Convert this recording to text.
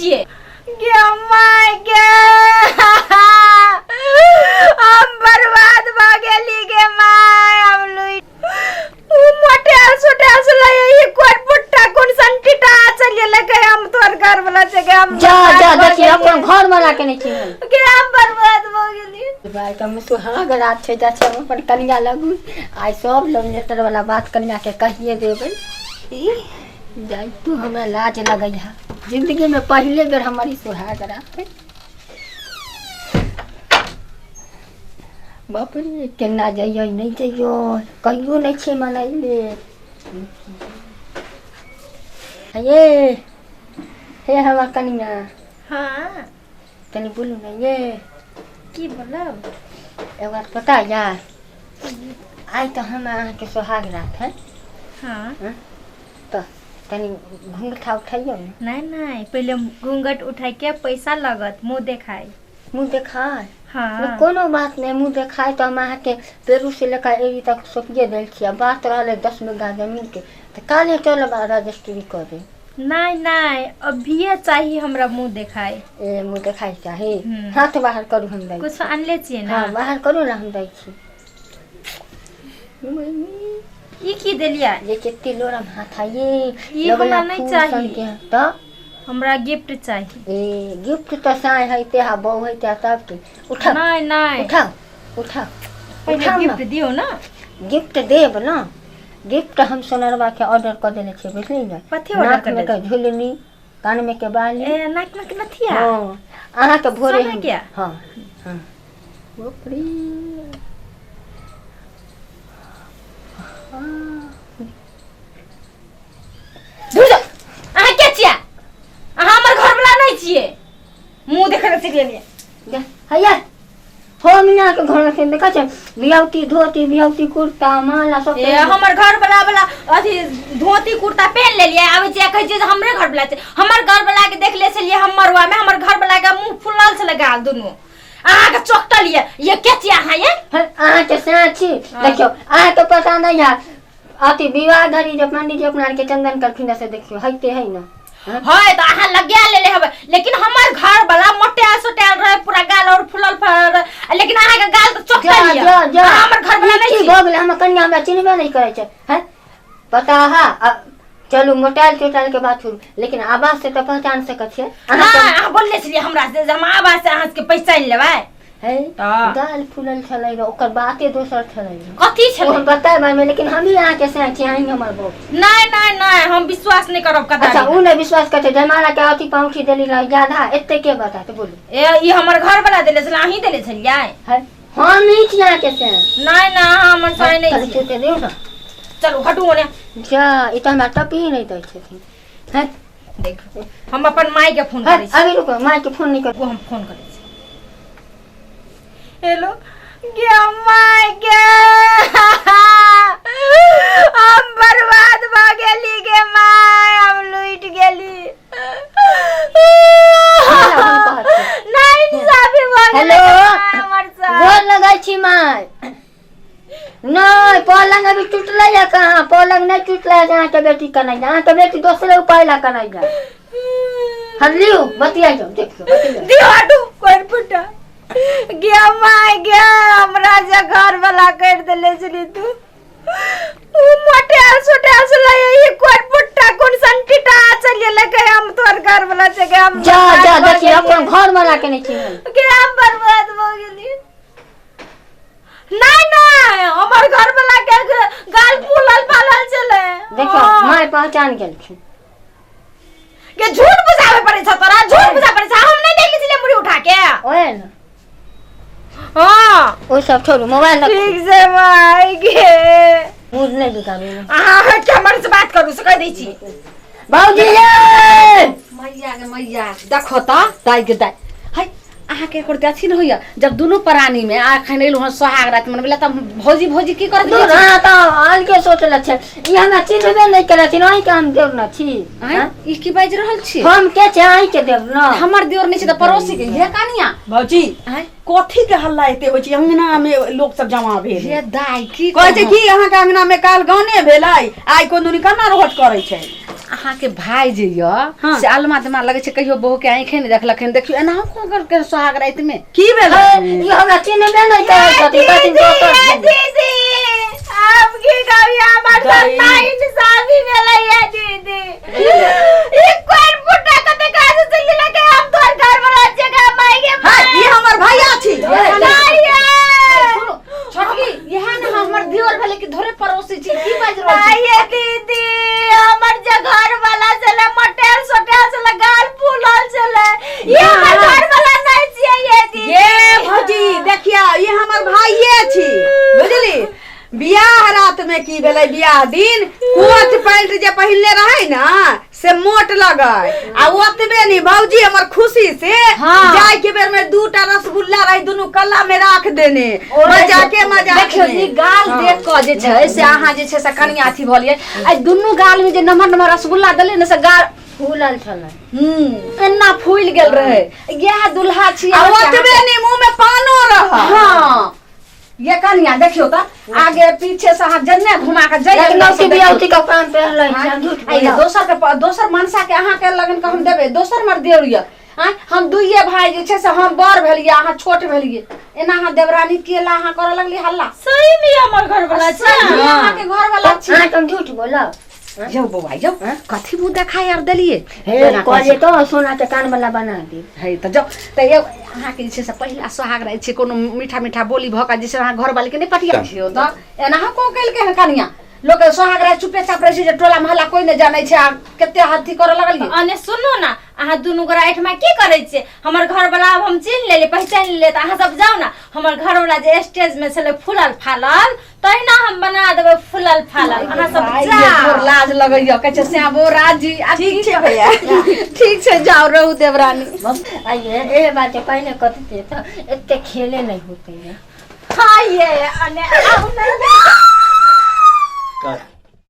छिए हम बर्बाद भ गेली गे माय हम लुई मोटे छोटे असले ये कोट पुट्टा कोन संटिटा चले लगे हम तोर घर वाला जगह हम जा जा देखिए अपन घर वाला के नहीं चिन्हल के हम बर्बाद भ गेली भाई कम सुहाग रात छे जा छे अपन कन्या लगू आई सब लोग लेटर वाला बात कन्या के कहिए देबे जाई तू हमरा लाज लगई है जिंदगी में पहले बेर हमारी सुहाग रात है बाप रे केना जाइयो नहीं जाइयो कहियो नहीं छे मनाइले ये हे हवा कन्या हां तनी बोलू ना ये की बोलब एक बात पता यार आज तो हम के सुहाग रात है हां तो तनी घूंघट उठाइयो ना नहीं पहले घूंघट उठाई के पैसा लगत मुंह देखाई मुंह देखाय हाँ कोनो बात नहीं मुंह देखाय तो हम के पेरू से लेकर एरी तक सोपिए देल छिया बात रहले 10 बीघा जमीन के तो काले चल रजिस्ट्री करे नहीं अभी चाहिए हमरा मुंह देखाई ए मुंह देखाय चाहे हाथ बाहर करू हम दई कुछ आनले छिए ना हां बाहर करू ना हम दई छी ये की देलिया ये कितनी लोरम हाथ है ये हमरा नहीं चाहिए तो हमरा गिफ्ट चाहिए ए गिफ्ट तो साय है ते हा बहु है ते सब के उठा नहीं उठा पहले गिफ्ट दियो ना गिफ्ट देब ना गिफ्ट हम सोनरवा के ऑर्डर कर देले छे बुझली ना कथि ऑर्डर कर देले झुलनी कान में के बाली ए नाक में के नथिया हां आहा के भोरे हम क्या हां हां बापरी दूजा आहा के छिया आहा हमर घर वाला नहीं छिए मुंह देखे सीख लेलिए दे हैया हो मिया के घर से देखा छे बियाउती धोती बियाउती कुर्ता माला सब ए हमर घर वाला अथी धोती कुर्ता पहन लेलिए आबै छै कहै छै हमरे घर वाला छै हमर घर वाला के देख ले छलिए हमरवा में हमर घर वाला के मुंह फुलाल से लगाल दोनों आहा के चोकटलिए ये के छिया आहा ये आहा के साची देखियो आहा तो पता नहीं है अति विवाह धरी जब पंडित जी अपना के चंदन करखिन से देखियो हइते है ना है तो आहा लगा ले हबे लेकिन हमर घर वाला मोटे सोटेल रहे पूरा गाल और फुलल लेकिन आहा के गाल तो चोकटा लिया हमर घर वाला नहीं छी भगले हम कन्या हमरा चिन्हबे नहीं करे छै है पता है चलू मोटाइल चोटाइल के बात छोड़ू लेकिन आवाज से तो पहचान सकै छै हां बोलले छलिए हमरा से हम आवाज से अहाँ के पहचान लेबै है गाल फुलल छलै ओकर बाते दोसर छलै कथि छलै हम बताय बारे में लेकिन हम ही यहाँ के से छी आई हमर बो नहीं हम विश्वास नहीं करब कदा अच्छा उ ने विश्वास करते जमाना के अथी पाउठी देली रह ज्यादा एते के बता तो बोलू ए ई हमर घर वाला देले छला अही देले छलिए है हम नहीं छी यहाँ के से नहीं हमर साई नहीं छी चलते देऊ ना चलो हटू ओने जा ई त हमरा टपी नहीं दै छथिन है देख हम अपन माई के फोन करै छी अभी रुको माई के फोन नहीं कर हम फोन करै छी हेलो गे माई गे हम बर्बाद भ गेली गे माई हम लुट गेली नहीं साबी भ गेली हेलो हमर सा गोर लगै छी माई नहीं पलंग अभी टूटले या कहां पलंग नहीं टूटले जहां के बेटी कनाई जहां के बेटी दूसरे उपाय ला कनाई जा हल्लियो बतिया जाओ देखो दियो हटू कोई पुटा गया माय गया हमरा जे घर वाला कर देले छली तू उ मोटे छोटे असले ये कोई पुट्टा कोन संटिटा चले लगे हम तोर घर वाला जगह हम जा देखिए अपन घर वाला के नहीं चिन्हल के हम बर्बाद हो गेली नहीं हमर घर वाला के गाल फुलल पालल चले देखो माय पहचान गेलखिन के झूठ बुझावे पड़े छ तोरा झूठ बुझा पड़े छ हम नहीं देखली छले मुड़ी उठा के ओए ना हां ओ सब छोड़ो मोबाइल रखो ठीक से माय गे मुझ नहीं दिखावे आहा के हमर से बात करू से कह दै छी बाबूजी ये मैया देखो त दाई के दाई है आहा के कर देथिन होया जब दोनों प्राणी में आ खनेल हो सोहाग रात मन बेला त भौजी की कर दूर हां त हाल के सोचल छ ई हमरा चिन्हबे नहीं करे छी नहीं काम देव ना छी हैं ई की बाज रहल छी हम के चाहि के देव ना हमर दियोर नहीं छ त पड़ोसी के हे कानिया भौजी हैं कथी के हल्ला एते होय छी अंगना में लोग सब जमा भेल हे दाई की कहै छै कि अहाँ के अंगना में काल गाने भेलै आइ कोनो निकन्ना रोहट करै छै अहाँ के भाई जे य हाँ। से अलमा दमा लगे छै कहियो बहू के आंखें नहीं देखलखिन देखियो एना कोन करके सोहाग रात में की भेलै ये हमरा चिन्हबे नहीं करे छथिन दीदी आप की गावी हमार गई। 27 शादी भेलै है दीदी एक कोन पुटा कते काज चली लगे हम तोर घर वाला जगह माई के हां ई हमर भैया छी नहीं है सुनो छोटकी यह ना हमर दियोर भेले कि धोरे पड़ोसी छी की बाज रहल छी नहीं है दीदी हमर जे घर वाला चले मटेल सोटेल चले गाल फूलल चले ये हमर घर वाला नहीं छिए ये दीदी ये भौजी देखिया ये हमर भाइये छी बुझली बियाह रात में की भेलै बियाह दिन कोट पैंट जे पहिरले रहे ना से मोट लगै आ ओतबे नहीं भौजी हमर खुशी से हाँ। जाय के बेर में दूटा रसगुल्ला रही दुनु कल्ला में राख देने मजाक देखियो ई गाल देख क जे छै से अहाँ जे छै से कनिया अथी भलिए आ दुनु गाल में जे नमहर नमहर रसगुल्ला देले ने से गाल फूलल छलै एना फूल गेल रहे यह दुल्हा छी आ ओतबे नहीं मुंह में पानो रहा हां ये कनिया देखियो त आगे पीछे से हाथ जन्ने घुमा के जाय एक नौसी बियाउती का प्राण पे हलै झूठ आइए दोसर मनसा के अहाँ के लगन के हम देबे दोसर मर देवरिया हम दुइये भाई जे छै से हम बड़ भेलिए अहाँ छोट भेलिए एना अहाँ देवरानी केला अहाँ करे लगली हल्ला सही में हमर घर वाला छै अहाँ के घर वाला छी अहाँ तुम झूठ बोला जो बौआ जो कथी मुंह देखाय आर देलिए हे कॉलेज तो सोना के कान वाला बना दे है त जो त ये अहाँ के जे छै से पहिला सोहाग रहै छै कोनो मीठा मीठा बोली भका जे छै अहाँ घर वाली के नहीं पटिया छियो त एना हम को कैल के कनिया लोग सोहाग रहे चुपे चाप रहे छै जे टोला मोहल्ला कोई नहीं जानै छै आ कते हाथी करे लगलिए अने सुनो ना अहाँ दुनू गोरा एठमा की करे छे हमर घर वाला अब हम चिन्ह लेले पहचान लेले त अहाँ सब जाओ ना हमर घर वाला जे स्टेज में छले फूलल फालल तहिना हम बना देबे फूलल फालल अहाँ सब जाओ जाओ लाज लगैया कहै छै श्यामो राजी ठीक छै भैया ठीक छै जाओ रहू देवरानी आइए ए बात पहले कथी थे तो इतने खेले नहीं होते हैं हां ये अने आउ ना कर